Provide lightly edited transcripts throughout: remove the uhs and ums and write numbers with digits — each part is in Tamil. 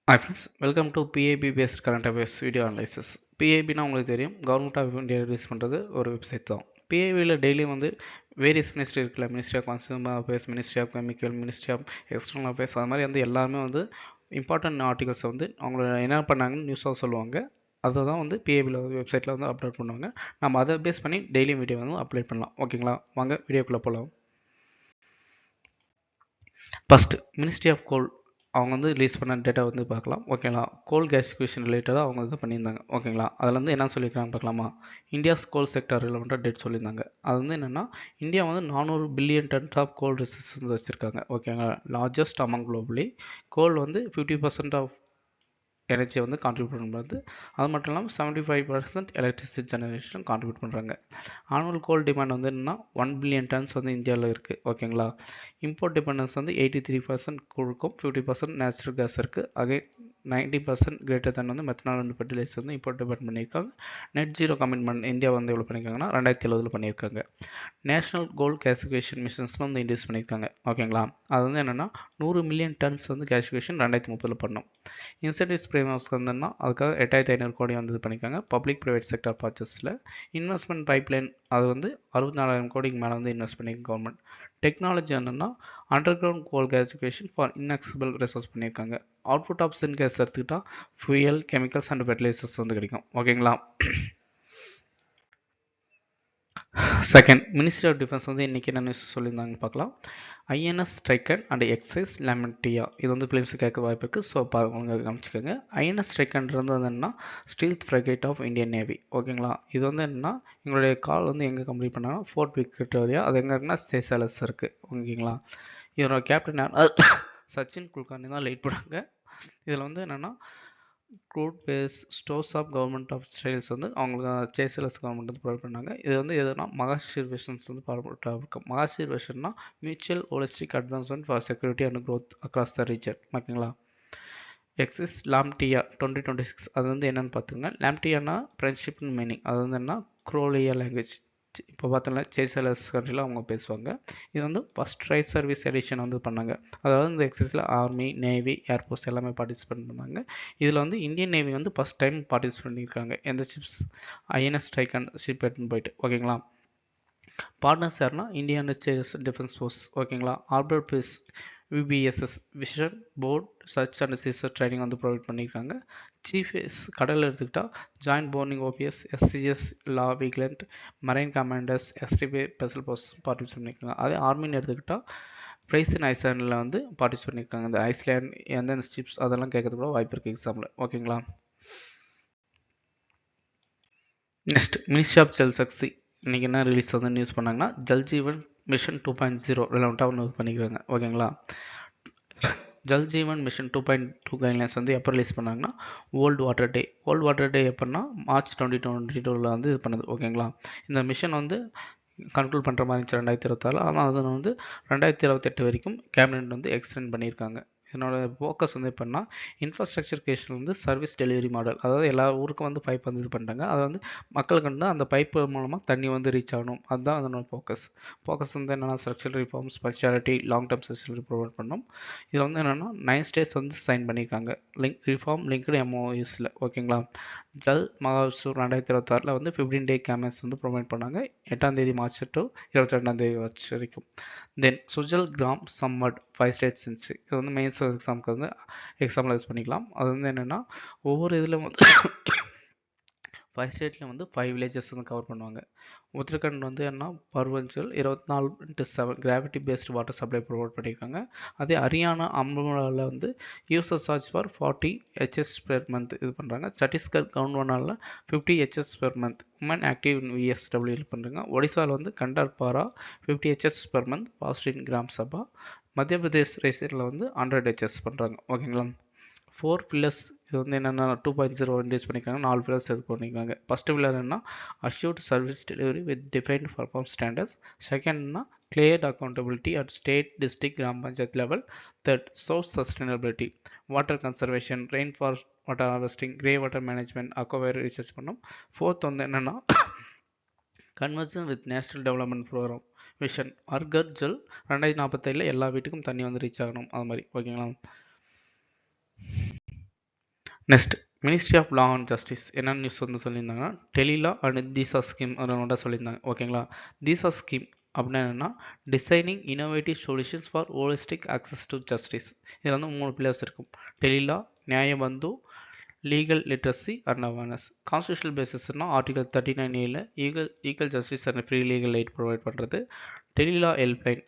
Hi friends, welcome to PIB based current affairs video analysis. PIBனா உங்களுக்கு தெரியும், கவர்மெண்ட் ஆஃப் இந்தியா ரிலீஸ் பண்ணுறது ஒரு வெப்சைட் தான். PIBயில் டெய்லியும் வந்து வேரியஸ் மினிஸ்ட்ரி இருக்குல்ல, ministry of consumer affairs, ministry of chemical, ministry of external affairs, அது மாதிரி வந்து எல்லாமே வந்து இம்பார்ட்டன்ட் ஆர்டிகல்ஸை வந்து அவங்கள என்ன பண்ணாங்கன்னு நியூஸாக சொல்லுவாங்க. அதை தான் வந்து PIBயில் வெப்சைட்டில் வந்து அப்லோட் பண்ணுவாங்க. நம்ம அதை பேஸ் பண்ணி டெய்லி வீடியோ வந்து அப்லோட் பண்ணலாம். ஓகேங்களா, வாங்க வீடியோக்குள்ளே போகலாம். ஃபஸ்ட்டு மினிஸ்ட்ரி ஆஃப் கோல் அவங்க வந்து ரிலீஸ் பண்ண டேட்டா வந்து பார்க்கலாம். ஓகேங்களா, கோல் கேசிஃபிகேஷன் ரிலேட்டடாக அவங்க இது பண்ணியிருந்தாங்க. ஓகேங்களா, அதில் வந்து என்ன சொல்லியிருக்காங்க பார்க்கலாமா. இந்தியாஸ் கோல் செக்டர் ரிலவெண்ட்டாக டேட் சொல்லியிருந்தாங்க. அது வந்து என்னென்னா, இந்தியா வந்து 400 billion tons of coal resource வந்து வச்சுருக்காங்க. ஓகேங்களா, லார்ஜஸ்ட் அமங் குளோபலி. கோல் வந்து 50% ஆஃப் எனர்ஜியை வந்து கான்ட்ரிபியூட் பண்ணுறது. அது மட்டும் இல்லாமல் 75% எலக்ட்ரிசிட்டி ஜெனரேஷன் கான்ட்ரிபியூட் பண்ணுறாங்க. ஆனுவல் கோல் டிமாண்ட் வந்து என்னன்னா 1 பில்லியன் டன்ஸ் வந்து இந்தியாவில் இருக்குது. ஓகேங்களா, இம்போர்ட் டிபெண்டன்ஸ் வந்து 83% கொடுக்கும், 50% நேச்சுரல் கேஸ் இருக்குது. அதே 90% கிரேட்டர் தன் வந்து மெத்தனால் அண்ட் ஃபெர்டிலைசர் வந்து இம்போர்ட் டிபெண்ட் பண்ணியிருக்காங்க. நெட் ஜீரோ கமிட்மெண்ட் இந்தியா வந்து எவ்வளோ பண்ணியிருக்காங்கன்னா 2070 பண்ணியிருக்காங்க. நேஷனல் கோல் கேசிஃபிகேஷன் மிஷன்ஸ்லாம் வந்து இன்டியூஸ் பண்ணியிருக்காங்க. ஓகேங்களா, அது வந்து என்னென்னா 100 மில்லியன் டன்ஸ் வந்து கேசிஃபிகேஷன் 2030 பண்ணணும். இன்சென்டிவ்ஸ் பிரேம்வொர்க்ஸ் வந்துன்னா அதுக்காக 8500 கோடி வந்து இது பண்ணியிருக்காங்க. பப்ளிக் ப்ரைவேட் செக்டர் பர்ச்சேஸில் இன்வெஸ்ட்மெண்ட் பைப்லைன் அது வந்து 64,000 கோடிக்கு மேலே வந்து இன்வெஸ்ட் பண்ணியிருக்கு கவர்மெண்ட். டெக்னாலஜி என்னென்னா underground coal gasification for inaccessible resource பண்ணியிருக்காங்க. அவுட்புட் ஆஃப் சின் கேஸ் எடுத்துக்கிட்டால் ஃபியூயல், கெமிக்கல்ஸ் அண்ட் ஃபெர்டிலைசர்ஸ் வந்து கிடைக்கும். ஓகேங்களா. செகண்ட், மினிஸ்ட்ரி ஆஃப் டிஃபென்ஸ் வந்து இன்றைக்கி என்ன நியூஸ் சொல்லியிருந்தாங்கன்னு பார்க்கலாம். ஐஎன்எஸ் ஸ்ட்ரைக்கன் அண்ட் எக்ஸைஸ் லெமன்டியா, இது வந்து ஃபிலிம்ஸ் கேட்க வாய்ப்பு இருக்குது. ஸோ அவங்க கவனிச்சுக்கோங்க. ஐஎன்எஸ் ஸ்ட்ரைக்கன்றது வந்து என்னன்னா stealth frigate of Indian navy. ஓகேங்களா, இது வந்து என்னென்னா எங்களுடைய கால் வந்து எங்கே கம்ப்ளீட் பண்ணாங்கன்னா ஃபோர்ட் விக்டோரியா, அது எங்கே இருக்குன்னா சேசலஸ் இருக்குது. ஓகேங்களா, இதோட கேப்டன் சச்சின் குல்கர்னி தான் லீட் பண்ணாங்க. இதில் வந்து என்னென்னா crude base stores of government of styles வந்து அவங்களுக்கு சேசலஸ் கவர்மெண்ட் வந்து ப்ரொவைட் பண்ணாங்க. இது வந்து எதுனா மகாஷீர் விஷன்ஸ் வந்து பார்வையிட்டாக இருக்கும். மகாஷீர் விஷன்னா mutual holistic advancement for security and growth across the region. ஓகேங்களா. எக்ஸிஸ் லாம்டியா 2026 அது வந்து என்னென்னு பார்த்துங்க. லாம்டியானா ஃப்ரெண்ட்ஷிப்னு மீனிங். அது வந்து என்ன குரோலியா லாங்குவேஜ். இப்போ பார்த்தோம்னா சேசலஸ் கண்ட்ரியில் அவங்க பேசுவாங்க. இது வந்து ஃபஸ்ட் ரைட் சர்வீஸ் எடிஷன் வந்து பண்ணாங்க. அதாவது இந்த எக்ஸஸில் ஆர்மி, நேவி, ஏர்ஃபோர்ஸ் எல்லாமே பார்ட்டிசிபேட் பண்ணாங்க. இதில் வந்து இந்தியன் நேவி வந்து ஃபஸ்ட் டைம் பார்ட்டிசிபேட் பண்ணியிருக்காங்க. எந்த ஷிப்ஸ் ஐஎன்எஸ் ஸ்ட்ரைக்கன் ஷிப் எடுத்துன்னு போயிட்டு. ஓகேங்களா. பார்ட்னர்ஸ் யாருன்னா இந்தியா அண்ட் டிஃபென்ஸ் ஃபோர்ஸ். ஓகேங்களா. Harbour phase VBSS visit board search and seizure training வந்து ப்ரொவைட் பண்ணியிருக்காங்க. சீஃப் கடலில் எடுத்துக்கிட்டால் ஜாயின்ட் போர்னிங் ஓபிஎஸ், எஸ்சிஎஸ் லா விக்லண்ட், marine commanders, SDP special force participate பண்ணியிருக்காங்க. அதே ஆர்மின்னு எடுத்துக்கிட்டால் பிரைசன் ஐஸ்லாண்டில் வந்து பார்ட்டிசிபேட் பண்ணியிருக்காங்க. இந்த ஐஸ்லேண்ட் எந்தெந்த ஷிப்ஸ் அதெல்லாம் கேட்கறது கூட வாய்ப்பு இருக்குது எக்ஸாமில். ஓகேங்களா. Next, ministry of Jal Shakti இன்றைக்கி என்ன ரிலீஸ் வந்து நியூஸ் பண்ணாங்கன்னா ஜல் ஜீவன் மிஷன் 2.0 ரிலவெண்ட்டாக ஒன்று பண்ணிக்கிறாங்க. ஓகேங்களா. ஜல் ஜீவன் மிஷன் 2.2 கைட்லைன்ஸ் வந்து எப்போ ரிலீஸ் பண்ணாங்கன்னா world water day. World water day எப்போன்னா March 2022 வந்து இது பண்ணுது. ஓகேங்களா. இந்த மிஷன் வந்து கண்ட்ரோல் பண்ணுற மாதிரி இருந்துச்சு 2026. ஆனால் அதை வந்து 2028 வரைக்கும் கேபினெட் வந்து எக்ஸ்டெண்ட் பண்ணியிருக்காங்க. என்னோட ஃபோக்கஸ் வந்து எப்படின்னா இன்ஃப்ராஸ்ட்ரக்சர் கிரியேஷன் வந்து சர்வீஸ் டெலிவரி மாடல். அதாவது எல்லா ஊருக்கும் வந்து பைப் வந்து இது பண்ணிட்டாங்க. அதை வந்து மக்களுக்கு வந்து அந்த பைப்பு மூலமாக தண்ணி வந்து ரீச் ஆகணும். அதுதான் அதனோட ஃபோக்கஸ் வந்து என்னென்னா structural reforms, speciality, long term sustainability provide பண்ணணும். இதில் வந்து என்னென்னா 9 ஸ்டேட்ஸ் வந்து சைன் பண்ணியிருக்காங்க ரிஃபார்ம் லிங்க்டு எம்ஓஎஸில். ஓகேங்களா. ஜல் மகோத்சவ் 2026 வந்து 15 டே கேம்பெயின்ஸ் வந்து ப்ரொவைட் பண்ணாங்க. 8ஆம் தேதி மார்ச் டு 22ஆம் தேதி வரைக்கும். தென் சுஜல் கிராம் சம்மட் 5 ஸ்டேட்ஸ் இருந்துச்சு. இது வந்து மெயின்ஸ் எக்ஸாமுக்கு வந்து எக்ஸாம்பிள் யூஸ் பண்ணிக்கலாம். அது வந்து என்னென்னா ஒவ்வொரு இதில் வந்து 5 ஸ்டேட்டில் வந்து 5 வில்லேஜஸ் வந்து கவர் பண்ணுவாங்க. உத்தரகண்ட் வந்து என்ன Purvanchal 24/7 gravity based water supply provide பண்ணியிருக்காங்க. அதே ஹரியானா அம்பாலாவில் வந்து user charge for 40 HS per month இது பண்ணுறாங்க. சத்தீஸ்கர் கவுன்வனாலில் 50 HS per month women active VSW இது பண்ணுறாங்க. ஒடிசாவில் வந்து கண்டார்பாரா 50 ஹெச்எஸ் பெர் மந்த் பாஸ்டின் கிராம் சபா. மத்திய பிரதேஷ் ரேசரில் வந்து 100 ஹெச்எஸ் பண்ணுறாங்க. ஓகேங்களா. 4 பில்லர்ஸ் இது வந்து என்னென்னா 2.0 இன்ட்ரடியூஸ் பண்ணியிருக்காங்க. 4 பில்லர்ஸ் இது பண்ணியிருக்காங்க. ஃபஸ்ட்டு பில்லர் என்ன assured service delivery with defined performance standards. செகண்ட்னா cleared accountability at state, district, கிராம panchayat level. Third, source sustainability, water conservation, rain for water harvesting, grey water management, அக்வாவேர் research பண்ணோம். ஃபோர்த் வந்து என்னென்னா convergent with national development programme vision அர்கர் Jal 2047 எல்லா வீட்டுக்கும் தண்ணி வந்து ரீச் ஆகணும். அது மாதிரி. ஓகேங்களா. Next ministry of law and justice என்ன நியூஸ் வந்து சொல்லியிருந்தாங்கன்னா டெலிலா அண்ட் தீசா ஸ்கீம் அதனோட சொல்லியிருந்தாங்க ஓகேங்களா. தீசா ஸ்கீம் அப்படின்னா என்னன்னா designing innovative solutions for holistic access to justice. இதில் வந்து 3 பில்லர்ஸ் இருக்கும். டெலிலா, Nyayabandhu, legal literacy and awareness. Constitutional பேசிஸ்னா article 39A eagle justice and free legal eight provide பண்ணுறது. டெலிலா ஹெல்ப்லைன்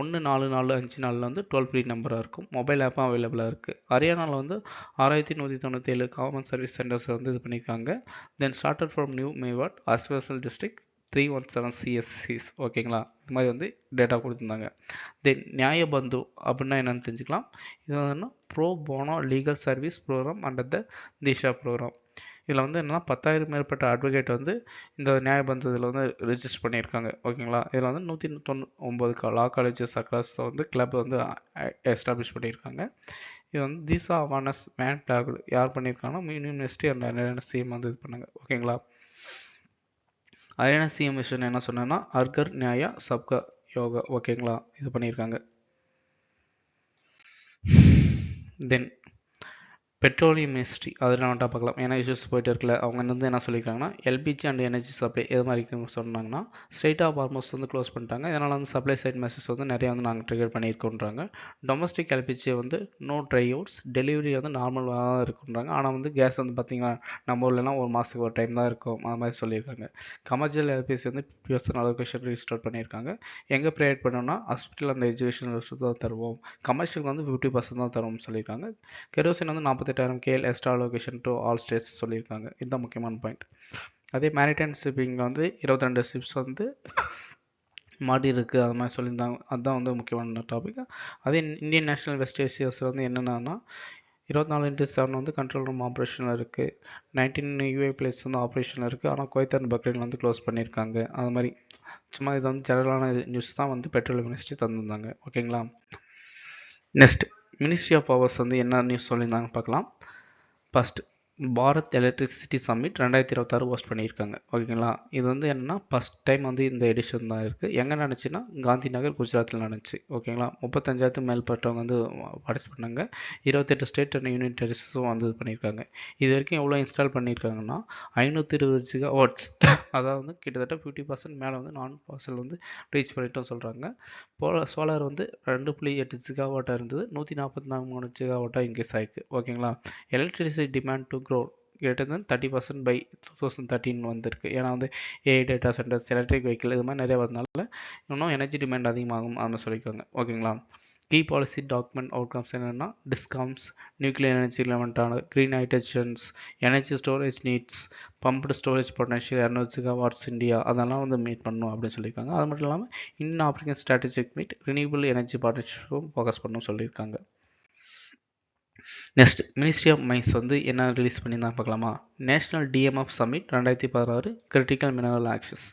1445 வந்து டோல் ஃப்ரீ நம்பராக இருக்கும். மொபைல் ஆப்பும் அவைலபிளாக இருக்குது. ஹரியானாவில் வந்து 6197 காமன் சர்வீஸ் சென்டர்ஸ் வந்து இது பண்ணியிருக்காங்க. Then started from new Mewat அஸ்வசல் டிஸ்ட்ரிக்ட் 317 சிஎஸ்சிஸ் ஓகேங்களா. இது மாதிரி வந்து டேட்டா கொடுத்துருந்தாங்க. தென் நியாயபந்து அப்படின்னா என்னென்னு தெரிஞ்சுக்கலாம். இது வந்து pro bono legal service programme under the Disha programme. இதில் வந்து என்னென்னா 10,000 மேற்பட்ட அட்வொகேட் வந்து இந்த நியாயபந்து இதில் வந்து ரிஜிஸ்டர் பண்ணியிருக்காங்க ஓகேங்களா. இதில் வந்து 199 லா காலேஜஸ் அக்ராஸ் வந்து கிளப் வந்து எஸ்டாப்ளிஷ் பண்ணியிருக்காங்க. இது வந்து தீசா அவேர்னஸ் மேன் பிளாக் யார் பண்ணியிருக்காங்கன்னா யூனிவர்சிட்டி அண்ட் ஹரியானா சிஎம் வந்து இது பண்ணாங்க ஓகேங்களா. ஹரியானா சிஎம் மிஷன் என்ன சொன்னேன்னா அர்கர் நியாயா சப்கா யோகா ஓகேங்களா இது பண்ணியிருக்காங்க. தென் பெட்ரோலியம் மினிஸ்ட்ரி அதில் நான் பார்க்கலாம். ஏன்னா இஷ்யூஸ் போயிட்டு இருக்கல. அவங்க வந்து என்ன சொல்லியிருக்காங்கன்னா எல்பிஜி அண்ட் எனர்ஜி சப்ளை எது மாதிரி இருக்குன்னு சொன்னாங்கன்னா ஸ்ட்ரெயிட் ஆஃப் ஹார்மோஸ் வந்து க்ளோஸ் பண்ணிட்டாங்க. இதனால் வந்து சப்ளை சைட் மெசேஜ் வந்து நிறையா வந்து நாங்கள் ட்ரிகர் பண்ணியிருக்கோன்றாங்க. டொமஸ்டிக் எல்பிஜி வந்து நோ ட்ரை அவுட்ஸ், டெலிவரி வந்து நார்மலாக தான் இருக்குன்றாங்க. ஆனால் வந்து கேஸ் வந்து பார்த்திங்கன்னா நம்ம ஊர்லலாம் ஒரு மாதத்துக்கு ஒரு டைம் தான் இருக்கும் அது மாதிரி சொல்லியிருக்காங்க. கமர்ஷியல் எல்பிஜி வந்து பியூர்சன் அலோகேஷன் ரீஸ்டோர் பண்ணியிருக்காங்க. எங்கே ப்ரொவைட் பண்ணோம்னா ஹாஸ்பிட்டல் அண்ட் எஜுகேஷன் தான் தருவோம். கமர்ஷியல் வந்து 50% தான் தருவோம்னு சொல்லியிருக்காங்க. கெரோசின் வந்து 48,000 KL extra allocation to all states சொல்லியிருக்காங்க. இதுதான் முக்கியமான பாயிண்ட். அதே மேரிடைம் ஷிப்பிங்கில் வந்து 22 ஷிப்ஸ் வந்து மாட்டி இருக்குது அது மாதிரி சொல்லியிருந்தாங்க. அதுதான் வந்து முக்கியமான டாபிக். அதே இந்தியன் நேஷனல் வெஸ்ட் ஏசியாஸ் வந்து என்னென்னா 24/7 வந்து கண்ட்ரோல் ரூம் ஆப்ரேஷனில் இருக்குது. 19 யூஏ பிளேஸ் வந்து ஆப்ரேஷனில் இருக்குது. ஆனால் குவைத் அண்ட் பக்ரைன் வந்து க்ளோஸ் பண்ணியிருக்காங்க. அது மாதிரி சும்மா இது வந்து ஜெனரலான நியூஸ் தான் வந்து பெட்ரோலியம் மினிஸ்ட்ரி தந்திருந்தாங்க ஓகேங்களா. நெக்ஸ்ட் மினிஸ்ட்ரி ஆஃப் பவர்ஸ் வந்து என்ன நியூஸ் சொல்லியிருந்தாங்கன்னு பார்க்கலாம். First Bharat electricity summit 2026 host பண்ணியிருக்காங்க ஓகேங்களா. இது வந்து என்னென்னா ஃபஸ்ட் டைம் வந்து இந்த எடிஷன் தான் இருக்குது. எங்கே நடந்துச்சுன்னா காந்தி நகர் குஜராத்தில் நடந்துச்சு ஓகேங்களா. 35,000 மேற்பட்டவங்க வந்து பார்ட்டிசிபேட் பண்ணாங்க. 28 ஸ்டேட் அண்ட் யூனியன் டெரிட்டரிஸும் வந்து இது பண்ணியிருக்காங்க. இது வரைக்கும் எவ்வளோ இன்ஸ்டால் பண்ணியிருக்காங்கன்னா 520 GW அதாவது வந்து கிட்டத்தட்ட 50% மேலே வந்து நான் ஃபாசல் வந்து ரீச் பண்ணிட்டோம் சொல்கிறாங்க. சோலார் வந்து 2.8 GW இருந்தது, 143 GW இன்க்ரீஸ் ஆகிருக்கு ஓகேங்களா. Electricity demand to grow greater than 30% by 2013 வந்திருக்கு. ஏன்னா வந்து AI data centres, electric vehicle இது மாதிரி நிறைய வரதுனால இன்னும் எனர்ஜி டிமாண்ட் அதிகமாகும் அப்படின்னு சொல்லியிருக்காங்க ஓகேங்களா. கீ பாலிசி டாக்குமெண்ட் அவுட்கம்ஸ் என்னென்னா டிஸ்காம்ஸ், நியூக்ளியர் எனர்ஜி ரிலவெண்ட்டான green hydrogens, energy storage needs, pumped storage potential 200 GW India அதெல்லாம் வந்து மீட் பண்ணணும் அப்படின்னு சொல்லியிருக்காங்க. அது மட்டும் இல்லாமல் Indian African strategic meet renewable energy பார்ட்னர்ஷிப்பும் ஃபோக்கஸ் பண்ணணும்னு சொல்லியிருக்காங்க. நெக்ஸ்ட் மினிஸ்ட்ரி ஆஃப் மைன்ஸ் வந்து என்ன ரிலீஸ் பண்ணியிருந்தாங்க பார்க்கலாமா. National DMF summit 2016 critical mineral access.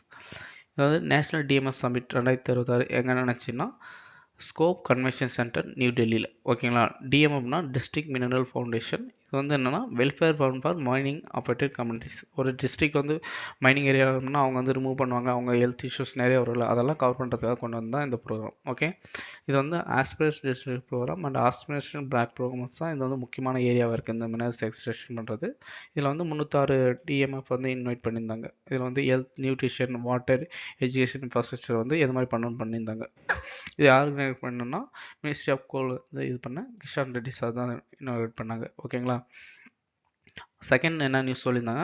அதாவது நேஷனல் டிஎம்எஃப் சமிட் 2026 எங்கே நினச்சின்னா ஸ்கோப் கன்வென்ஷன் சென்டர் நியூ டெல்லியில் ஓகேங்களா. டிஎம்எஃப்னா டிஸ்ட்ரிக்ட் மினரல் ஃபவுண்டேஷன். இது வந்து என்னென்னா welfare fund for mining affected communities. ஒரு டிஸ்ட்ரிக்ட் வந்து மைனிங் ஏரியானா அவங்க வந்து ரிமூவ் பண்ணுவாங்க, அவங்க ஹெல்த் இஷ்யூஸ் நிறைய வரும்ல, அதெல்லாம் கவர் பண்ணுறதுக்காக கொண்டு வந்தால் இந்த ப்ரோக்ராம் ஓகே. இது வந்து aspiration district programme and aspiration block programmes தான் இது வந்து முக்கியமான ஏரியாவாக இருக்குது இந்த மினரல்ஸ் எக்ஸ்ட்ராக்ஷன் பண்ணுறது. இதில் வந்து 306 டிஎம்எஃப் வந்து இன்வைட் பண்ணியிருந்தாங்க. இதில் வந்து health, nutrition, water, education, infrastructure வந்து இது மாதிரி பண்ணணும்னு பண்ணியிருந்தாங்க. இது யாருக்கு பண்ணணும்னா மினிஸ்ட்ரி ஆஃப் கோல் இது பண்ண கிஷான் ரெட்டி சார் தான் இன்வைட் பண்ணாங்க ஓகேங்களா. செகண்ட் என்ன நியூஸ் சொல்லியிருந்தாங்க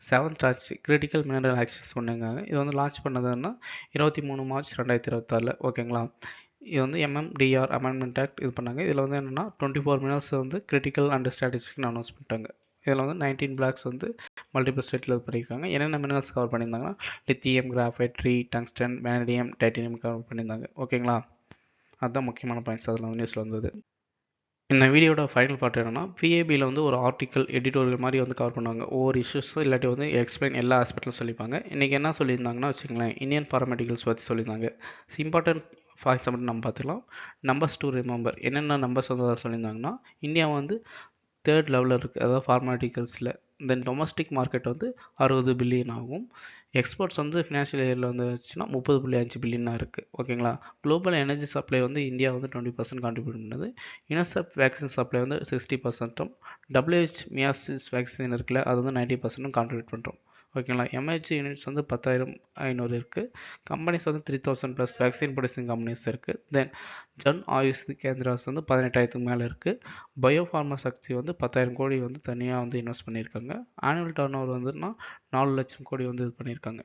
7th ஆட்சி கிரிட்டிக்கல் மினரல் ஆக்சஸ் பண்ணியிருந்தாங்க. இது வந்து லான்ச் பண்ணதுன்னா 23 மார்ச் 2026 ஓகேங்களா. இது வந்து எம்எம்டிஆர் அமெண்ட்மெண்ட் ஆக்ட் இது பண்ணாங்க. இதில் வந்து என்னென்னா 24 மினரல்ஸ் வந்து கிரிட்டிக்கல் அண்ட் ஸ்ட்ராட்டஜிக்னு அனௌன்ஸ் பண்ணிட்டாங்க. இதில் வந்து 19 பிளாக்ஸ் வந்து மல்டிபிள் ஸ்டேட்டில் இது பண்ணியிருக்காங்க. என்னென்ன மினரல்ஸ் கவர் பண்ணியிருந்தாங்கன்னா lithium, graphite, tree, tungsten, vanadium, titanium cover பண்ணியிருந்தாங்க ஓகேங்களா. அதுதான் முக்கியமான பாயிண்ட்ஸ் அதில் வந்து நியூஸில் வந்தது. இந்த வீடியோட ஃபைனல் பார்ட் என்னன்னா பிஏபியில் வந்து ஒரு ஆர்டிக்கல் எடிட்டோரியல் மாதிரி வந்து கவர் பண்ணுவாங்க. ஒவ்வொரு இஷ்யூஸும் இல்லாட்டி வந்து எக்ஸ்பிளைன் எல்லா ஆஸ்பெக்ட்லும் சொல்லிப்பாங்க. இன்றைக்கி என்ன சொல்லியிருந்தாங்கன்னா வச்சுங்களேன், இந்தியன் பாராமெடிக்கல்ஸ் பற்றி சொல்லியிருந்தாங்க. இம்பார்ட்டன்ட் ஃபாக்ட்ஸ் மட்டும் நம்ம பார்த்துக்கலாம். நம்பர்ஸ் டு ரிமெம்பர் என்னென்ன நம்பர்ஸ் வந்து சொல்லியிருந்தாங்கன்னா இந்தியா வந்து 3rd லெவலில் இருக்குது, அதாவது ஃபார்மாடிக்கல்ஸில் தென் டொமஸ்டிக் மார்க்கெட் வந்து 60 பில்லியன் ஆகும். எக்ஸ்போர்ட்ஸ் வந்து ஃபினான்ஷியல் இயரில் வந்துச்சுன்னா 30.5 பில்லியனாக இருக்குது. ஓகேங்களா. குளோபல் எனர்ஜி சப்ளை வந்து இந்தியா வந்து 20% கான்ட்ரிபியூட் பண்ணுது. யுனிசெஃப் வேக்சின் சப்ளை வந்து 60%, WHO மியாசிஸ் வேக்சின் இருக்குல்ல அது வந்து 90% கான்ட்ரிபியூட் பண்ணுறோம். ஓகேங்களா. எம்ஹெச் யூனிட்ஸ் வந்து 10,500 இருக்குது. கம்பெனிஸ் வந்து 3000 ப்ளஸ் வேக்சின் ப்ரொடியூசிங் கம்பெனிஸ் இருக்குது. தென் ஜன் ஆயுஷ் கேந்திராஸ் வந்து 18,000 மேலே இருக்குது. பயோஃபார்மா சக்தி வந்து 10,000 கோடி வந்து தனியாக வந்து இன்வெஸ்ட் பண்ணியிருக்காங்க. ஆனுவல் டர்ன் ஓவர் வந்துன்னா 4 லட்சம் கோடி வந்து இது பண்ணியிருக்காங்க.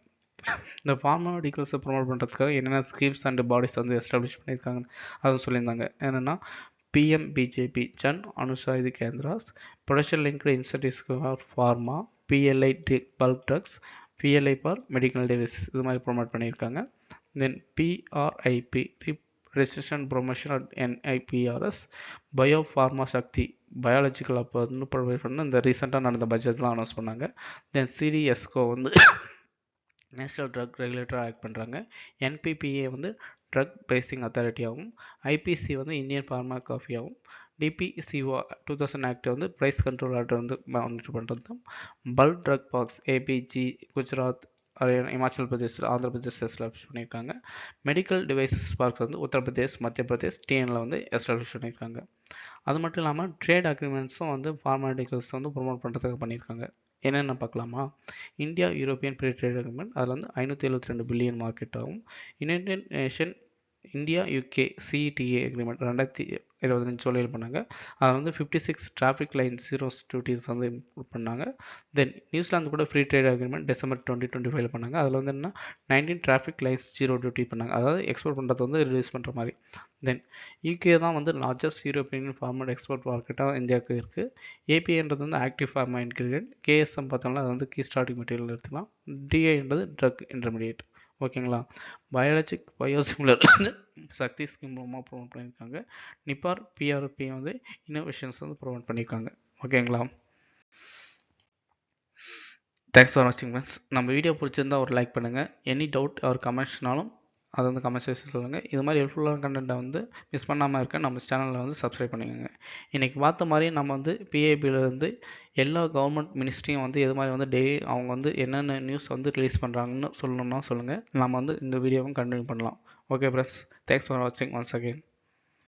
இந்த ஃபார்மாடிகல்ஸை ப்ரொமோட் பண்ணுறதுக்காக என்னென்ன ஸ்கீம்ஸ் அண்ட் பாடிஸ் வந்து எஸ்டாப்ளிஷ் பண்ணியிருக்காங்க அதுவும் சொல்லியிருந்தாங்க. என்னென்னா PMBJP Jan Aushadhi Kendras, production linked incentives for pharma, PLI bulk drugs, PLI for medical devices இது மாதிரி ப்ரொமோட் பண்ணியிருக்காங்க. Then PRIP registration promotion at NIPRS, biopharma Shakti biological அப்போ வந்து ப்ரொவைட் பண்ண இந்த ரீசெண்டாக நடந்த பட்ஜெட்லாம் அனௌன்ஸ் பண்ணாங்க. தென் CDSCO வந்து நேஷ்னல் ட்ரக் ரெகுலேட்டராக ஆக்ட் பண்ணுறாங்க. NPPA வந்து ட்ரக் பிரைசிங் அத்தாரிட்டியாகவும், IPC வந்து இந்தியன் ஃபார்மா காஃபியாகவும், DPCO 2000 ஆக்ட் வந்து ப்ரைஸ் கண்ட்ரோல் ஆர்டர் வந்து மானிட்டர் பண்ணுறது தான். Bulk drug parks APG Gujarat, Himachal Pradesh, Andhra Pradesh establish பண்ணியிருக்காங்க. மெடிக்கல் டிவைசஸ் பார்க்ஸ் வந்து உத்தரப்பிரதேஷ், மத்திய பிரதேஷ், TNல வந்து எஸ்டாப்ளிஷ் பண்ணியிருக்காங்க. அது மட்டும் இல்லாமல் ட்ரேட் அக்ரிமெண்ட்ஸும் வந்து ஃபார்மாலிட்டிகல்ஸ் வந்து ப்ரொமோட் பண்ணுறதுக்கு பண்ணியிருக்காங்க. என்னென்ன பார்க்கலாமா. India European free trade agreement அதில் வந்து 572 பில்லியன் மார்க்கெட் ஆகும். United nation India UK CETA agreement 2025 சொல்லியில் பண்ணாங்க. அதில் வந்து 56 டிராஃபிக் லைன் ஜீரோஸ் டியூட்டிஸ் வந்து இம்ப்ரூவ் பண்ணாங்க. தென் நியூசிலாந்து கூட ஃப்ரீ ட்ரேட் அக்ரிமெண்ட் December 2025 பண்ணாங்க. அதில் வந்து என்ன 19 டிராஃபிக் லைன்ஸ் ஜீரோ டியூட்டி பண்ணாங்க. அதாவது எக்ஸ்போர்ட் பண்ணுறது வந்து ரிலீஸ் பண்ணுற மாதிரி. தென் UK தான் வந்து லார்ஜஸ்ட் யூரோப்பியன் ஃபார்மட் எக்ஸ்போர்ட் மார்க்கெட்டாக இந்தியாவுக்கு இருக்குது. APAன்றது வந்து ஆக்டிவ் ஃபார்மா இன்கிரிடியன்ட், KSM பார்த்தோம்னா அது வந்து கீ ஸ்டார்டிங் மெட்டீரியல் எடுத்துக்கலாம். DIன்றது ட்ரக் இன்டர்மீடியேட். ஓகேங்களா. பயாலஜிக் பயோசிமிலர் சக்தி ஸ்கீம் மூலமாக ப்ரொமோட் பண்ணியிருக்காங்க. நிப்பார் PRP வந்து இன்னோவேஷன்ஸ் வந்து ப்ரொமோட் பண்ணியிருக்காங்க. ஓகேங்களா. தேங்க்ஸ் ஃபார் வாட்சிங் ஃப்ரெண்ட்ஸ். நம்ம வீடியோ பிடிச்சிருந்தா ஒரு லைக் பண்ணுங்கள். எனி டவுட் ஆர் கமெண்ட்ஸ்னாலும் அதை வந்து கமெண்ட் செக்ஷன் சொல்லுங்கள். இது மாதிரி ஹெல்ப்ஃபுல்லான கண்டென்ட்டை வந்து மிஸ் பண்ணாமல் இருக்க நம்ம சேனலில் வந்து சப்ஸ்கிரைப் பண்ணிக்கோங்க. இன்றைக்கி பார்த்த மாதிரி நம்ம வந்து PABலேருந்து எல்லா கவர்மெண்ட் மினிஸ்ட்ரியும் வந்து எது மாதிரி வந்து டெய்லி அவங்க வந்து என்னென்ன நியூஸ் வந்து ரிலீஸ் பண்ணுறாங்கன்னு சொல்லணும்னா சொல்லுங்கள். நம்ம வந்து இந்த வீடியோவும் கண்டினியூ பண்ணலாம். ஓகே ஃப்ரெண்ட்ஸ், தேங்க்ஸ் ஃபார் வாட்சிங் ஒன்ஸ் அகெயின்.